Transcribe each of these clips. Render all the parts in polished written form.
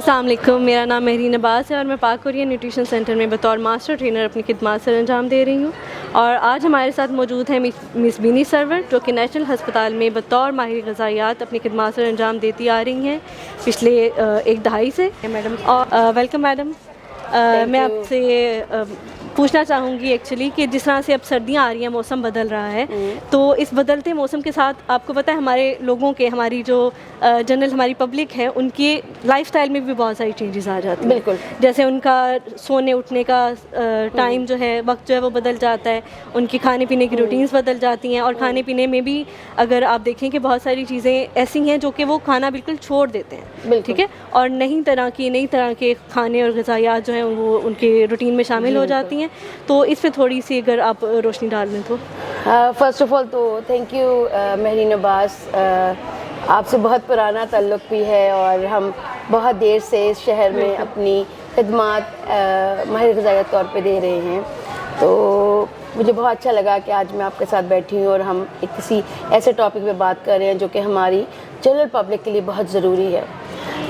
السلام علیکم، میرا نام مہرین عباس ہے اور میں پاک کورین نیوٹریشن سینٹر میں بطور ماسٹر ٹرینر اپنی خدمات سر انجام دے رہی ہوں. اور آج ہمارے ساتھ موجود ہیں مس بینی سرور، جو کہ نیشنل ہسپتال میں بطور ماہر غذائیات اپنی خدمات سر انجام دیتی آ رہی ہیں پچھلے ایک دہائی سے. Madam welcome madam. میں آپ سے پوچھنا چاہوں گی ایکچولی کہ جس طرح سے اب سردیاں آ رہی ہیں، موسم بدل رہا ہے، تو اس بدلتے موسم کے ساتھ آپ کو پتہ ہے ہمارے لوگوں کے، ہماری جو جنرل ہماری پبلک ہے، ان کی لائف اسٹائل میں بھی بہت ساری چینجز آ جاتی ہیں. بالکل. جیسے ان کا سونے اٹھنے کا ٹائم جو ہے، وقت جو ہے وہ بدل جاتا ہے، ان کی کھانے پینے کی روٹینز بدل جاتی ہیں، اور کھانے پینے میں بھی اگر آپ دیکھیں کہ بہت ساری چیزیں ایسی ہیں جو کہ وہ کھانا بالکل چھوڑ دیتے ہیں. ٹھیک ہے. اور نئی طرح کے کھانے اور غذائیات جو ہیں وہ ان کے روٹین میں شامل ہو جاتی ہیں. تو اس پہ تھوڑی سی اگر آپ روشنی ڈال دیں تو. فرسٹ آف آل تو تھینک یو مہرین عباس. آپ سے بہت پرانا تعلق بھی ہے اور ہم بہت دیر سے اس شہر میں اپنی خدمات ماہر غذائیت طور پہ دے رہے ہیں. تو مجھے بہت اچھا لگا کہ آج میں آپ کے ساتھ بیٹھی ہوں اور ہم ایک کسی ایسے ٹاپک پہ بات کر رہے ہیں جو کہ ہماری جنرل پبلک کے لیے بہت ضروری ہے.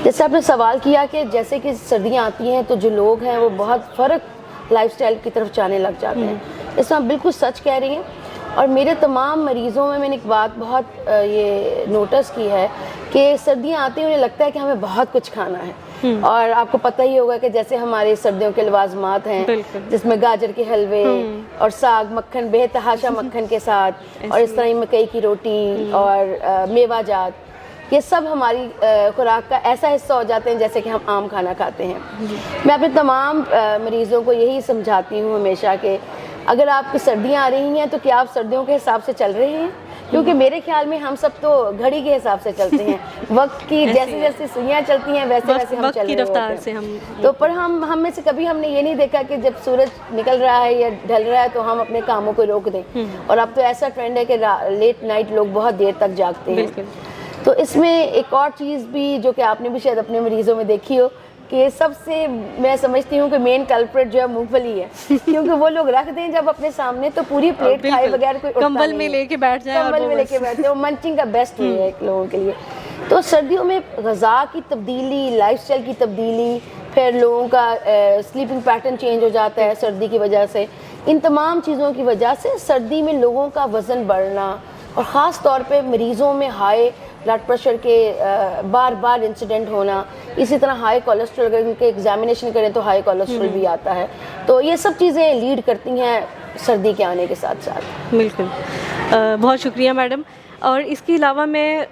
جیسے آپ نے سوال کیا کہ جیسے کہ سردیاں آتی ہیں تو جو لوگ ہیں وہ بہت فرق لائف سٹائل کی طرف جانے لگ جاتے ہیں. اس میں آپ بالکل سچ کہہ رہی ہیں. اور میرے تمام مریضوں میں نے ایک بات بہت یہ نوٹس کی ہے کہ سردیاں آتی ہیں انہیں لگتا ہے کہ ہمیں بہت کچھ کھانا ہے. اور آپ کو پتہ ہی ہوگا کہ جیسے ہمارے سردیوں کے لوازمات ہیں جس میں گاجر کے حلوے اور ساگ، مکھن، بے تحاشا مکھن کے ساتھ، اور اس طرح مکئی کی روٹی اور میوہ جات، یہ سب ہماری خوراک کا ایسا حصہ ہو جاتے ہیں جیسے کہ ہم عام کھانا کھاتے ہیں. میں اپنے تمام مریضوں کو یہی سمجھاتی ہوں ہمیشہ کہ اگر آپ کی سردیاں آ رہی ہیں تو کیا آپ سردیوں کے حساب سے چل رہے ہیں؟ کیونکہ میرے خیال میں ہم سب تو گھڑی کے حساب سے چلتے ہیں. وقت کی جیسے جیسے سوئیاں چلتی ہیں ویسے ویسے ہم چل رہے ہوتے ہیں. تو پر ہم میں سے کبھی ہم نے یہ نہیں دیکھا کہ جب سورج نکل رہا ہے یا ڈھل رہا ہے تو ہم اپنے کاموں کو روک دیں. اور اب تو ایسا ٹرینڈ ہے کہ لیٹ نائٹ لوگ بہت دیر تک جاگتے ہیں. تو اس میں ایک اور چیز بھی جو کہ آپ نے بھی شاید اپنے مریضوں میں دیکھی ہو کہ سب سے میں سمجھتی ہوں کہ مین کلپریٹ جو ہے مونگ پھلی ہے. کیونکہ وہ لوگ رکھ دیں جب اپنے سامنے تو پوری پلیٹ کھائے بغیر کوئی کمبل میں لے کے بیٹھ جائیں، کمبل میں لے کے بیٹھتے ہیں. وہ منچنگ کا بیسٹ وے ہے لوگوں کے لیے. تو سردیوں میں غذا کی تبدیلی، لائف سٹائل کی تبدیلی، پھر لوگوں کا سلیپنگ پیٹرن چینج ہو جاتا ہے سردی کی وجہ سے. ان تمام چیزوں کی وجہ سے سردی میں لوگوں کا وزن بڑھنا اور خاص طور پہ مریضوں میں ہائی بلڈ پریشر کے بار بار انسیڈنٹ ہونا، اسی طرح ہائی کولیسٹرول، اگر ان کے ایگزامینیشن کریں تو ہائی کولیسٹرول بھی آتا ہے. تو یہ سب چیزیں لیڈ کرتی ہیں سردی کے آنے کے ساتھ ساتھ. بالکل. بہت شکریہ میڈم. اور اس کے علاوہ میں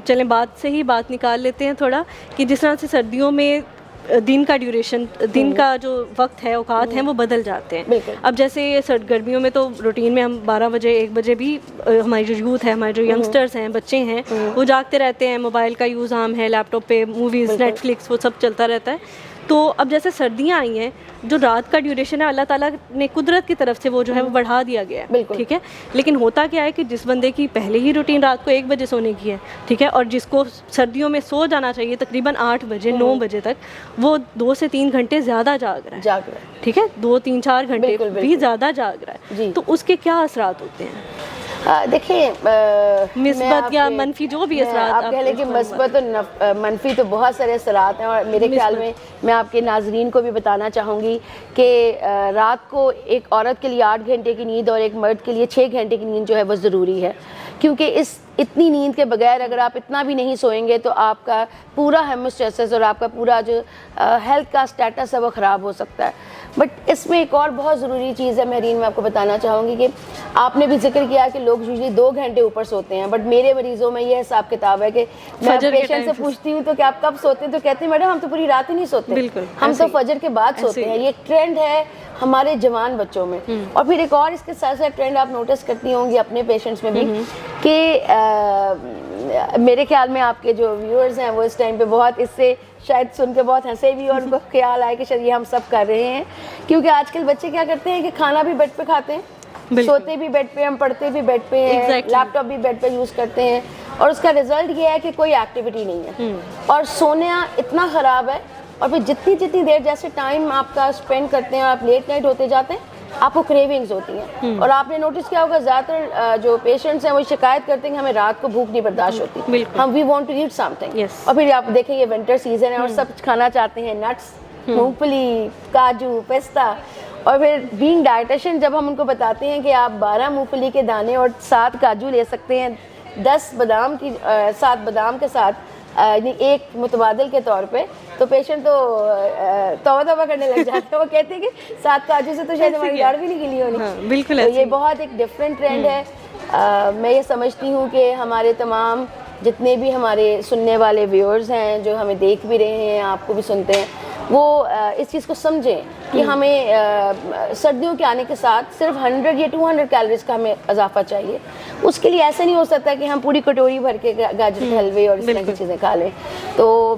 چلیں بات سے ہی بات نکال لیتے ہیں تھوڑا کہ جس طرح سے سردیوں میں دن کا ڈیوریشن، دن کا جو وقت ہے، اوقات ہیں، وہ بدل جاتے ہیں. اب جیسے گرمیوں میں تو روٹین میں ہم 12 بجے 1 بجے بھی ہماری جو یوتھ ہے، ہمارے جو ینگسٹرز ہیں، بچے ہیں، وہ جاگتے رہتے ہیں. موبائل کا یوز عام ہے، لیپ ٹاپ پہ موویز، نیٹ فلکس، وہ سب چلتا رہتا ہے. تو اب جیسے سردیاں آئی ہیں، جو رات کا ڈیوریشن ہے اللہ تعالیٰ نے قدرت کی طرف سے وہ جو ہے وہ بڑھا دیا گیا ہے. ٹھیک ہے. لیکن ہوتا کیا ہے کہ جس بندے کی پہلے ہی روٹین رات کو 1 بجے سونے کی ہے، ٹھیک ہے، اور جس کو سردیوں میں سو جانا چاہیے تقریباً 8 بجے 9 بجے تک، وہ 2 سے 3 گھنٹے زیادہ جاگ رہا ہے. ٹھیک ہے. 2 3 4 گھنٹے بھی زیادہ جاگ رہا ہے. تو اس کے کیا اثرات ہوتے ہیں؟ دیکھیں، مثبت یا منفی جو بھی اثرات آپ کہہ لیں کہ مثبت اور منفی تو بہت سارے اثرات ہیں. اور میرے خیال میں آپ کے ناظرین کو بھی بتانا چاہوں گی کہ رات کو ایک عورت کے لیے 8 گھنٹے کی نیند اور ایک مرد کے لیے 6 گھنٹے کی نیند جو ہے وہ ضروری ہے. کیونکہ اتنی نیند کے بغیر اگر آپ اتنا بھی نہیں سوئیں گے تو آپ کا پورا ہیموسٹیسس اور آپ کا پورا جو ہیلتھ کا سٹیٹس ہے وہ خراب ہو سکتا ہے. بٹ اس میں ایک اور بہت ضروری چیز ہے مہرین، میں آپ کو بتانا چاہوں گی کہ آپ نے بھی ذکر کیا کہ لوگ یوزلی 2 گھنٹے اوپر سوتے ہیں. بٹ میرے مریضوں میں یہ حساب کتاب ہے کہ میں پیشنٹ سے پوچھتی ہوں تو کہ آپ کب سوتے ہیں، تو کہتے ہیں میڈم ہم تو پوری رات ہی نہیں سوتے، ہم تو فجر کے بعد سوتے ہیں. یہ ٹرینڈ ہے ہمارے جوان بچوں میں. اور پھر ایک اور اس کے ساتھ ساتھ ٹرینڈ آپ نوٹس کرتی ہوں گی اپنے پیشنٹس میں بھی کہ میرے خیال میں آپ کے جو ویورز ہیں وہ اس ٹائم پہ بہت اس سے شاید سن کے بہت ہنسے بھی اور ان کو خیال آئے کہ شاید یہ ہم سب کر رہے ہیں. کیونکہ آج کل بچے کیا کرتے ہیں کہ کھانا بھی بیڈ پہ کھاتے ہیں، سوتے بھی بیڈ پہ، ہم پڑھتے بھی بیڈ پہ ہیں، لیپ ٹاپ بھی بیڈ پہ یوز کرتے ہیں. اور اس کا رزلٹ یہ ہے کہ کوئی ایکٹیویٹی نہیں ہے اور سونا اتنا خراب ہے. اور پھر جتنی دیر جیسے ٹائم آپ کا اسپینڈ کرتے ہیں اور آپ لیٹ نائٹ ہوتے جاتے ہیں آپ کو کریونگز ہوتی ہیں. اور آپ نے نوٹس کیا ہوگا زیادہ تر جو پیشنٹس ہیں وہ شکایت کرتے ہیں کہ ہمیں رات کو بھوک نہیں برداشت ہوتی, ہم we want to eat something. اور پھر آپ دیکھیں یہ ونٹر سیزن ہے اور سب کھانا چاہتے ہیں, نٹس, مونگ پھلی, کاجو, پستہ. اور پھر بینگ ڈائٹیشین جب ہم ان کو بتاتے ہیں کہ آپ 12 مونگ پھلی کے دانے اور 7 کاجو لے سکتے ہیں, 10 بادام کی 7 بادام کے ساتھ, یعنی ایک متبادل کے طور پہ, تو پیشنٹ تو توبہ کرنے لگ جاتے ہیں. وہ کہتے ہیں کہ 7 کاجو سے تو شاید ہماری داڑھ بھی نہیں گلی ہونی. بالکل, یہ بہت ایک ڈفرینٹ ٹرینڈ ہے. میں یہ سمجھتی ہوں کہ ہمارے تمام جتنے بھی ہمارے سننے والے ویورز ہیں جو ہمیں دیکھ بھی رہے ہیں, آپ کو بھی سنتے ہیں, وہ اس چیز کو سمجھیں کہ ہمیں سردیوں کے آنے کے ساتھ صرف 100 یا 200 کیلوریز کا ہمیں اضافہ چاہیے. اس کے لیے ایسا نہیں ہو سکتا کہ ہم پوری کٹوری بھر کے گاجر کے حلوے اور اس طرح کی چیزیں کھا لیں. تو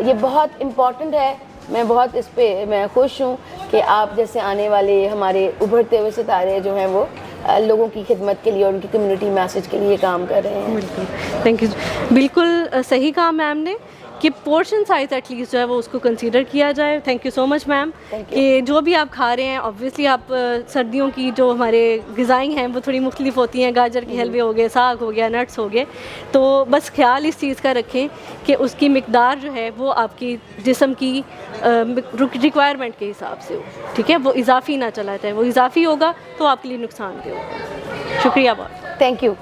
یہ بہت امپورٹنٹ ہے. میں بہت اس پہ میں خوش ہوں کہ آپ جیسے آنے والے ہمارے ابھرتے ہوئے ستارے جو ہیں وہ لوگوں کی خدمت کے لیے اور ان کی کمیونٹی میسج کے لیے کام کر رہے ہیں. بالکل, تھینک یو. بالکل صحیح کہا میم نے کہ پورشن سائز ایٹ لیسٹ جو ہے وہ اس کو کنسیڈر کیا جائے. تھینک یو سو مچ میم کہ جو بھی آپ کھا رہے ہیں, اوبویسلی آپ سردیوں کی جو ہمارے غذائیں ہیں وہ تھوڑی مختلف ہوتی ہیں, گاجر کے حلوے ہو گئے, ساگ ہو گیا, نٹس ہو گئے, تو بس خیال اس چیز کا رکھیں کہ اس کی مقدار جو ہے وہ آپ کی جسم کی ریکوائرمنٹ کے حساب سے ہو. ٹھیک ہے, وہ اضافی نہ چلا جائے. وہ اضافی ہوگا تو آپ کے لیے نقصان دہ ہوگا. شکریہ بہت. Thank you.